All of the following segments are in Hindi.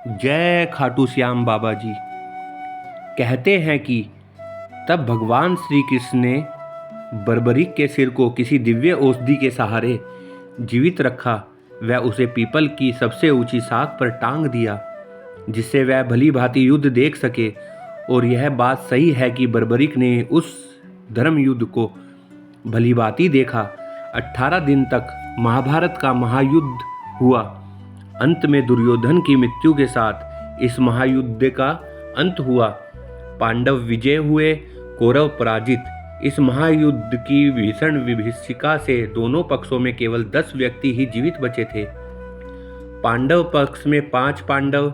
जय खाटू श्याम बाबा जी। कहते हैं कि तब भगवान श्री कृष्ण ने बर्बरीक के सिर को किसी दिव्य औषधि के सहारे जीवित रखा। वह उसे पीपल की सबसे ऊंची शाख पर टांग दिया जिससे वह भली भांति युद्ध देख सके। और यह बात सही है कि बर्बरीक ने उस धर्म युद्ध को भली भांति देखा। 18 दिन तक महाभारत का महायुद्ध हुआ। अंत में दुर्योधन की मृत्यु के साथ इस महायुद्ध का अंत हुआ। पांडव विजय हुए, कौरव पराजित। इस महायुद्ध की भीषण विभीषिका से दोनों पक्षों में केवल 10 व्यक्ति ही जीवित बचे थे। पांडव पक्ष में 5 पांडव,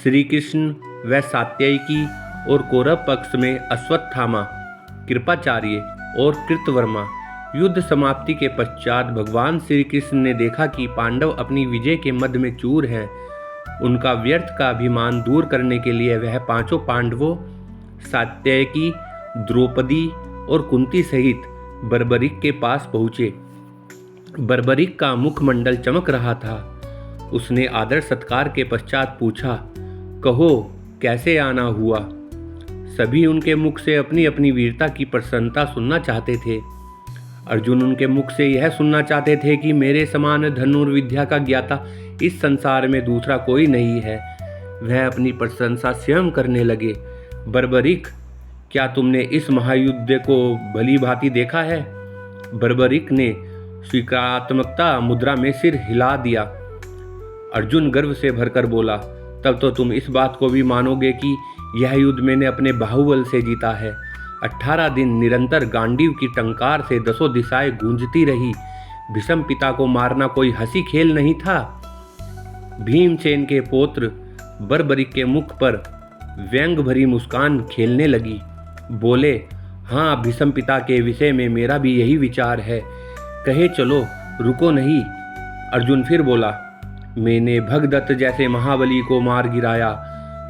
श्री कृष्ण व सात्यकी, और कौरव पक्ष में अश्वत्थामा, कृपाचार्य और कृतवर्मा। युद्ध समाप्ति के पश्चात भगवान श्री कृष्ण ने देखा कि पांडव अपनी विजय के मद में चूर हैं। उनका व्यर्थ का अभिमान दूर करने के लिए वह 5 पांडवों सात्यकी, द्रौपदी और कुंती सहित बर्बरीक के पास पहुँचे। बर्बरीक का मुखमंडल चमक रहा था। उसने आदर सत्कार के पश्चात पूछा, कहो कैसे आना हुआ। सभी उनके मुख से अपनी अपनी वीरता की प्रसन्नता सुनना चाहते थे। अर्जुन उनके मुख से यह सुनना चाहते थे कि मेरे समान धनुर्विद्या का ज्ञाता इस संसार में दूसरा कोई नहीं है। वह अपनी प्रशंसा स्वयं करने लगे। बर्बरीक, क्या तुमने इस महायुद्ध को भली भांति देखा है? बर्बरीक ने स्वीकारात्मकता मुद्रा में सिर हिला दिया। अर्जुन गर्व से भरकर बोला, तब तो तुम इस बात को भी मानोगे कि यह युद्ध मैंने अपने बाहुबल से जीता है। 18 दिन निरंतर गांडीव की टंकार से 10 दिशाएं गूंजती रही। भीष्म पिता को मारना कोई हंसी खेल नहीं था। भीमसेन के पौत्र बर्बरीक के मुख पर व्यंग भरी मुस्कान खेलने लगी। बोले, हाँ, भीष्म पिता के विषय में मेरा भी यही विचार है। कहे चलो, रुको नहीं। अर्जुन फिर बोला, मैंने भगदत्त जैसे महाबली को मार गिराया,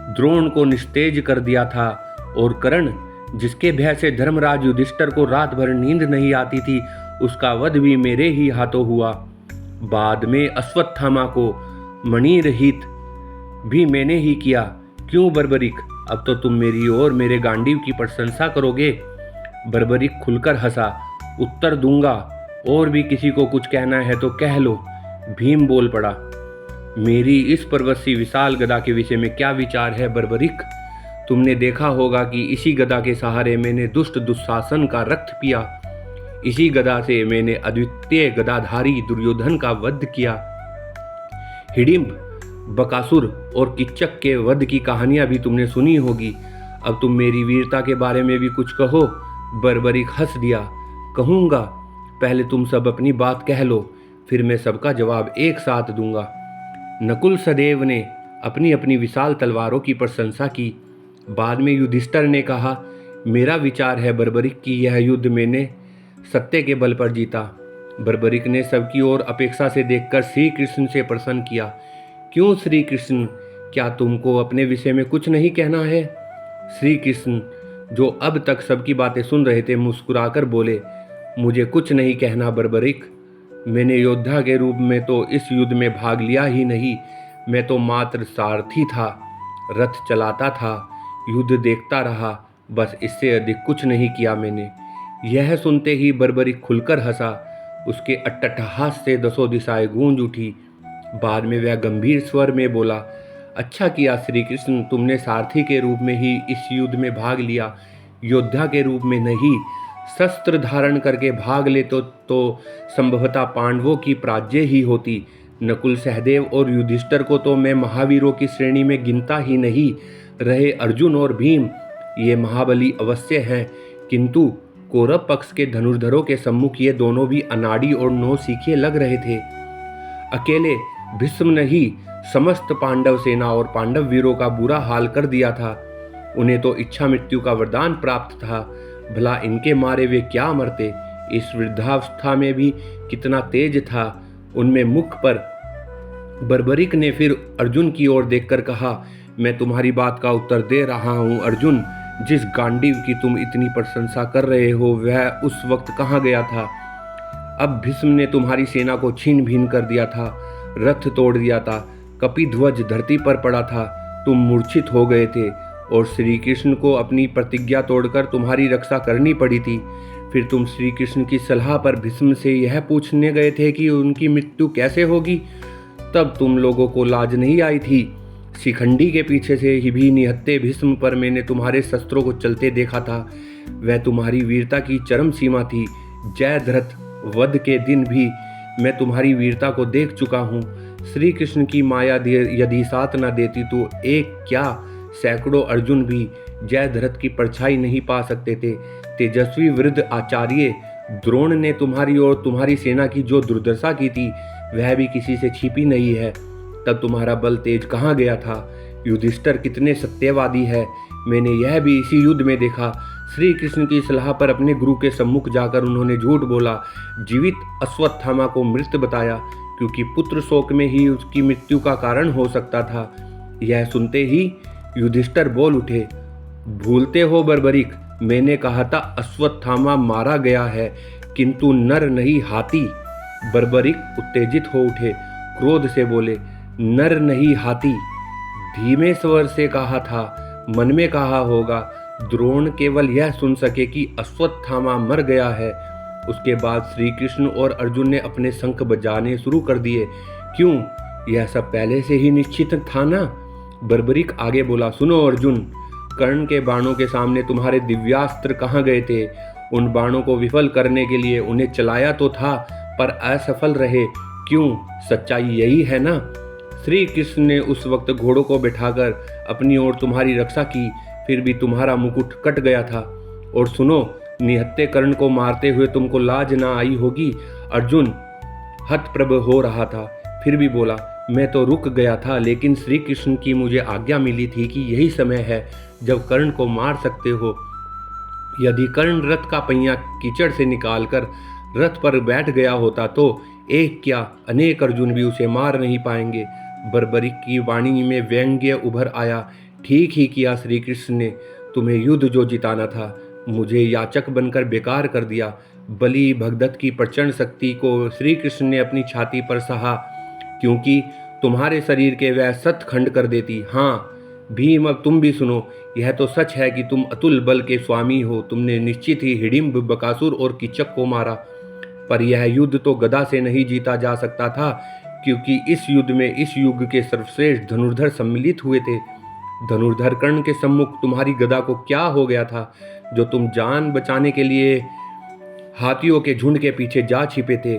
द्रोण को निस्तेज कर दिया था, और कर्ण जिसके भय से धर्मराज युधिष्ठिर को रात भर नींद नहीं आती थी, उसका वध भी मेरे ही हाथों हुआ। बाद में अश्वत्थामा को मणिरहित भी मैंने ही किया। क्यों बर्बरीक, अब तो तुम मेरी और मेरे गांडीव की प्रशंसा करोगे? बर्बरीक खुलकर हंसा। उत्तर दूंगा, और भी किसी को कुछ कहना है तो कह लो। भीम बोल पड़ा, मेरी इस पर्वत विशाल गदा के विषय में क्या विचार है बर्बरीक? तुमने देखा होगा कि इसी गदा के सहारे मैंने दुष्ट दुशासन का रक्त पिया। इसी गदा से मैंने अद्वितीय गदाधारी दुर्योधन का वध किया। हिडिंब, बकासुर और किच्चक के वध की कहानियां भी तुमने सुनी होगी। अब तुम मेरी वीरता के बारे में भी कुछ कहो। बर्बरीक हंस दिया। कहूँगा, पहले तुम सब अपनी बात कह लो, फिर मैं सबका जवाब एक साथ दूंगा। नकुल सहदेव ने अपनी अपनी विशाल तलवारों की प्रशंसा की। बाद में युधिष्ठिर ने कहा, मेरा विचार है बर्बरीक की यह युद्ध मैंने सत्य के बल पर जीता। बर्बरीक ने सबकी ओर अपेक्षा से देखकर श्री कृष्ण से प्रश्न किया, क्यों श्री कृष्ण, क्या तुमको अपने विषय में कुछ नहीं कहना है? श्री कृष्ण, जो अब तक सबकी बातें सुन रहे थे, मुस्कुराकर बोले, मुझे कुछ नहीं कहना बर्बरीक। मैंने योद्धा के रूप में तो इस युद्ध में भाग लिया ही नहीं, मैं तो मात्र सारथी था, रथ चलाता था, युद्ध देखता रहा, बस इससे अधिक कुछ नहीं किया मैंने। यह सुनते ही बर्बरीक खुलकर हंसा। उसके अट्टहास से 10 दिशाएं गूंज उठी। बाद में वह गंभीर स्वर में बोला, अच्छा किया श्री कृष्ण, तुमने सारथी के रूप में ही इस युद्ध में भाग लिया, योद्धा के रूप में नहीं। शस्त्र धारण करके भाग ले तो संभवतः पांडवों की पराजय ही होती। नकुल सहदेव और युधिष्ठिर को तो मैं महावीरों की श्रेणी में गिनता ही नहीं। रहे अर्जुन और भीम, ये महाबली अवश्य हैं, किंतु कौरव पक्ष के धनुर्धरों के सम्मुख ये दोनों भी अनाड़ी और नौसिखिए लग रहे थे। अकेले भीष्म ने ही समस्त पांडव सेना और पांडव वीरों का बुरा हाल कर दिया था। उन्हें तो इच्छा मृत्यु का वरदान प्राप्त था। भला इनके मारे वे क्या मरते? इस वृद्धावस्था में भी कितना तेज था उनमें मुख पर। बर्बरीक ने फिर अर्जुन की ओर देखकर कहा, मैं तुम्हारी बात का उत्तर दे रहा हूँ अर्जुन। जिस गांडीव की तुम इतनी प्रशंसा कर रहे हो, वह उस वक्त कहाँ गया था? अब भीष्म ने तुम्हारी सेना को छीन भीन कर दिया था, रथ तोड़ दिया था, कपिध्वज धरती पर पड़ा था, तुम मूर्छित हो गए थे और श्री कृष्ण को अपनी प्रतिज्ञा तोड़कर तुम्हारी रक्षा करनी पड़ी थी। फिर तुम श्री कृष्ण की सलाह पर भीष्म से यह पूछने गए थे कि उनकी मृत्यु कैसे होगी। तब तुम लोगों को लाज नहीं आई थी। शिखंडी के पीछे से ही भी निहत्थे भीष्म पर मैंने तुम्हारे शस्त्रों को चलते देखा था। वह तुम्हारी वीरता की चरम सीमा थी। जयद्रथ वध के दिन भी मैं तुम्हारी वीरता को देख चुका हूँ। श्री कृष्ण की माया यदि साथ न देती तो एक क्या सैकड़ों अर्जुन भी जयद्रथ की परछाई नहीं पा सकते थे। तेजस्वी वृद्ध आचार्य द्रोण ने तुम्हारी और तुम्हारी सेना की जो दुर्दशा की थी वह भी किसी से छिपी नहीं है। तब तुम्हारा बल तेज कहाँ गया था। युधिष्ठिर कितने सत्यवादी है, मैंने यह भी इसी युद्ध में देखा। श्री कृष्ण की सलाह पर अपने गुरु के सम्मुख जाकर उन्होंने झूठ बोला, जीवित अश्वत्थामा को मृत बताया, क्योंकि पुत्र शोक में ही उसकी मृत्यु का कारण हो सकता था। यह सुनते ही युधिष्ठिर बोल उठे, भूलते हो बर्बरीक, मैंने कहा था अश्वत्थामा मारा गया है, किंतु नर नहीं हाथी। बर्बरीक उत्तेजित हो उठे, क्रोध से बोले, नर नहीं हाथी। धीमे स्वर से कहा था, मन में कहा होगा। द्रोण केवल यह सुन सके कि अश्वत्थामा मर गया है। उसके बाद श्री कृष्ण और अर्जुन ने अपने शंख बजाने शुरू कर दिए। क्यों, यह सब पहले से ही निश्चित था ना। बर्बरीक आगे बोला, सुनो अर्जुन, कर्ण के बाणों के सामने तुम्हारे दिव्यास्त्र कहाँ गए थे। उन बाणों को विफल करने के लिए उन्हें चलाया तो था, पर असफल रहे। क्यों, सच्चाई यही है ना। श्री कृष्ण ने उस वक्त घोड़ों को बिठाकर अपनी ओर तुम्हारी रक्षा की, फिर भी तुम्हारा मुकुट कट गया था। और सुनो, निहत्थे कर्ण को मारते हुए तुमको लाज ना आई होगी। अर्जुन हतप्रभ हो रहा था, फिर भी बोला, मैं तो रुक गया था, लेकिन श्री कृष्ण की मुझे आज्ञा मिली थी कि यही समय है जब कर्ण को मार सकते हो। यदि कर्ण रथ का पहिया कीचड़ से निकालकर रथ पर बैठ गया होता तो एक क्या अनेक अर्जुन भी उसे मार नहीं पाएंगे। बर्बरीक की वाणी में व्यंग्य उभर आया। ठीक ही किया श्री कृष्ण ने, तुम्हें युद्ध जो जिताना था मुझे याचक बनकर बेकार कर दिया। बलि भगदत्त की प्रचंड शक्ति को श्री कृष्ण ने अपनी छाती पर सहा, क्योंकि तुम्हारे शरीर के वह सत खंड कर देती। हाँ भीम, अब तुम भी सुनो, यह तो सच है कि तुम अतुल बल के स्वामी हो। तुमने निश्चित ही हिडिंब, बकासुर और कीचक को मारा, पर यह युद्ध तो गदा से नहीं जीता जा सकता था, क्योंकि इस युद्ध में इस युग के सर्वश्रेष्ठ धनुर्धर सम्मिलित हुए थे। धनुर्धर कर्ण के सम्मुख तुम्हारी गदा को क्या हो गया था, जो तुम जान बचाने के लिए हाथियों के झुंड के पीछे जा छिपे थे।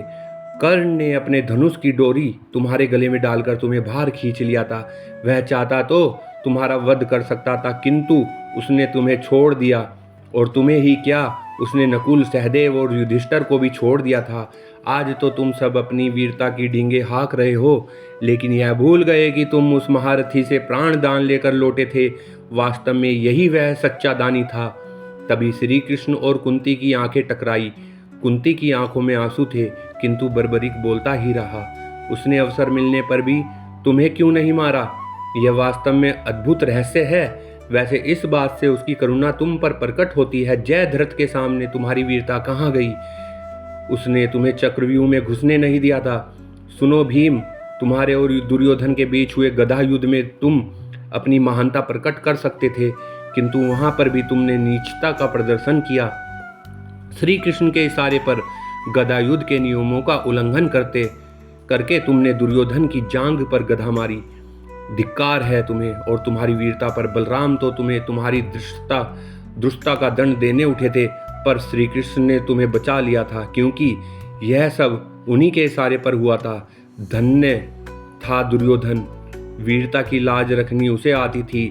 कर्ण ने अपने धनुष की डोरी तुम्हारे गले में डालकर तुम्हें बाहर खींच लिया था। वह चाहता तो तुम्हारा वध कर सकता था, किंतु उसने तुम्हें छोड़ दिया। और तुम्हें ही क्या, उसने नकुल, सहदेव और युधिष्ठिर को भी छोड़ दिया था। आज तो तुम सब अपनी वीरता की डींगे हाँक रहे हो, लेकिन यह भूल गए कि तुम उस महारथी से प्राण दान लेकर लौटे थे। वास्तव में यही वह सच्चा दानी था। तभी श्री कृष्ण और कुंती की आंखें टकराई। कुंती की आंखों में आंसू थे, किंतु बर्बरीक बोलता ही रहा। उसने अवसर मिलने पर भी तुम्हें क्यों नहीं मारा, यह वास्तव में अद्भुत रहस्य है। वैसे इस बात से उसकी करुणा तुम पर प्रकट होती है। जयद्रथ के सामने तुम्हारी वीरता कहाँ गई। उसने तुम्हें चक्रव्यूह में घुसने नहीं दिया था। सुनो भीम, तुम्हारे और दुर्योधन के बीच हुए गदा युद्ध में तुम अपनी महानता प्रकट कर सकते थे, किंतु वहां पर भी तुमने नीचता का प्रदर्शन किया। श्री कृष्ण के इशारे पर गदा युद्ध के नियमों का उल्लंघन करके तुमने दुर्योधन की जांघ पर गदा मारी। धिक्कार है तुम्हें और तुम्हारी वीरता पर। बलराम तो तुम्हें तुम्हारी दुष्टता का दंड देने उठे थे, पर श्री कृष्ण ने तुम्हें बचा लिया था, क्योंकि यह सब उन्हीं के इशारे पर हुआ था। धन्य था दुर्योधन, वीरता की लाज रखनी उसे आती थी।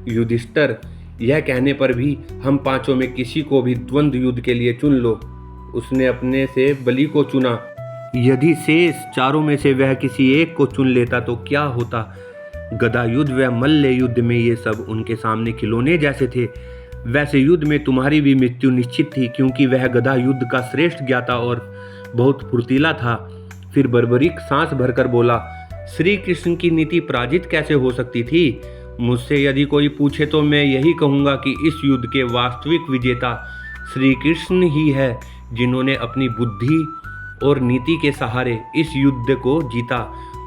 युधिष्ठिर, यह कहने पर भी हम पांचों में किसी को भी द्वंद्व युद्ध के लिए चुन लो। उसने अपने से बलि को चुना। यदि शेष चारों में से वह किसी एक को चुन लेता तो क्या होता। गदा युद्ध व मल्ल युद्ध में ये सब उनके सामने खिलौने जैसे थे। वैसे युद्ध में तुम्हारी भी मृत्यु निश्चित थी, क्योंकि वह गदा युद्ध का श्रेष्ठ ज्ञाता और बहुत फुर्तीला था। फिर बर्बरीक सांस भरकर बोला, श्री कृष्ण की नीति पराजित कैसे हो सकती थी। मुझसे यदि कोई पूछे तो मैं यही कहूँगा कि इस युद्ध के वास्तविक विजेता श्री कृष्ण ही है, जिन्होंने अपनी बुद्धि और नीति के सहारे इस युद्ध को जीता।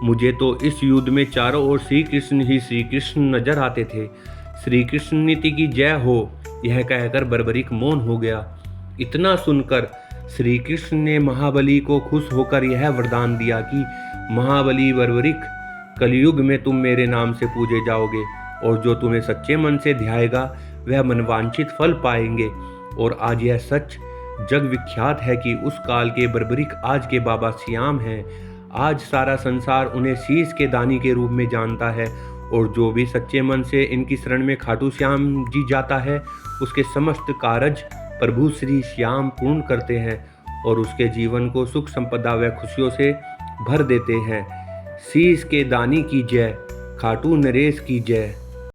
मुझे तो इस युद्ध में चारों ओर श्री कृष्ण ही श्री कृष्ण नजर आते थे। श्री कृष्ण नीति की जय हो, यह कहकर बर्बरीक मौन हो गया। इतना सुनकर श्री कृष्ण ने महाबली को खुश होकर यह वरदान दिया कि महाबली बर्बरीक, कलयुग में तुम मेरे नाम से पूजे जाओगे और जो तुम्हें सच्चे मन से ध्याएगा वह मनवांछित फल पाएंगे। और आज यह सच जग विख्यात है कि उस काल के बर्बरीक आज के बाबा श्याम हैं। आज सारा संसार उन्हें शीश के दानी के रूप में जानता है और जो भी सच्चे मन से इनकी शरण में खाटू श्याम जी जाता है उसके समस्त कारज प्रभु श्री श्याम पूर्ण करते हैं और उसके जीवन को सुख संपदा व खुशियों से भर देते हैं। शीश के दानी की जय, खाटू नरेश की जय।